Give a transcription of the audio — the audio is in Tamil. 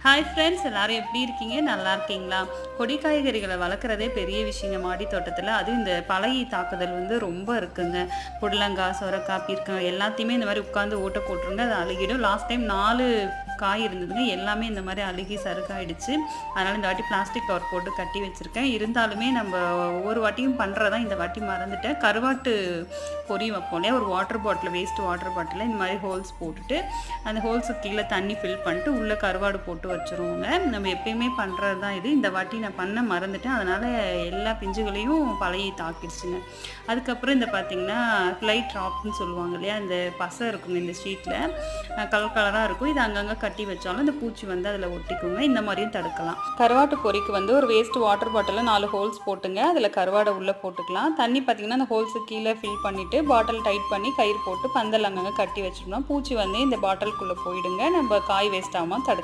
ஹாய் ஃப்ரெண்ட்ஸ், எல்லாரும் எப்படி இருக்கீங்க? நல்லா இருக்கீங்களா? கொடி காய்கறிகளை வளர்க்குறதே பெரிய விஷயங்க மாடி தோட்டத்தில். அதுவும் இந்த பழகி தாக்குதல் ரொம்ப இருக்குங்க. புடலங்காய், சொரக்காய், பீர்க்கங்காய் எல்லாத்தையுமே இந்த மாதிரி உட்காந்து ஓட்ட போட்டுருங்க, அது அழுகிடும். லாஸ்ட் டைம் 4 காய் இருந்ததுங்க, எல்லாமே இந்த மாதிரி அழுகி சறுக்காயிடுச்சு. அதனால் இந்த வாட்டி பிளாஸ்டிக் கவர் போட்டு கட்டி வச்சுருக்கேன். இருந்தாலுமே நம்ம ஒவ்வொரு வாட்டியும் பண்ணுறதா, இந்த வாட்டி மறந்துட்டேன். கருவாட்டு பொரி வைப்போம் இல்லையா, ஒரு வாட்டர் பாட்டில், வேஸ்ட் வாட்டர் பாட்டிலில் இந்த மாதிரி ஹோல்ஸ் போட்டுட்டு அந்த ஹோல்ஸுக்கு கீழே தண்ணி ஃபில் பண்ணிட்டு உள்ளே கருவாடு போட்டு வச்சுருவோங்க. நம்ம எப்பயுமே பண்ணுறது தான் இது. இந்த வாட்டி நான் பண்ண மறந்துட்டேன், அதனால் எல்லா பிஞ்சுகளையும் பழகி தாக்கிடுச்சுங்க. அதுக்கப்புறம் இந்த பார்த்திங்கன்னா ஃப்ளைட் ட்ராப்னு சொல்லுவாங்க இல்லையா, இந்த பசை இருக்குங்க இந்த ஸ்ட்ரீட்டில், கலர் கலராக இருக்கும். இது அங்கங்கே கட்டி வச்சாலும் இந்த பூச்சி அதில் ஒட்டிக்குங்க. இந்த மாதிரியும் தடுக்கலாம். கருவாட்டு பொரிக்கு ஒரு வேஸ்ட் வாட்டர் பாட்டிலில் 4 ஹோல்ஸ் போட்டுங்க, அதில் கருவாடை உள்ளே போட்டுக்கலாம். தண்ணி பார்த்திங்கன்னா அந்த ஹோல்ஸுக்கு கீழே ஃபில் பண்ணிவிட்டு பாட்டில் டைட் பண்ணி கயிறு போட்டு பந்தல் அங்கங்கே கட்டி வச்சுட்டோம்னா பூச்சி இந்த பாட்டிலுக்குள்ளே போயிடுங்க. நம்ம காய் வேஸ்ட் ஆகாமல் தடுக்கலாம்.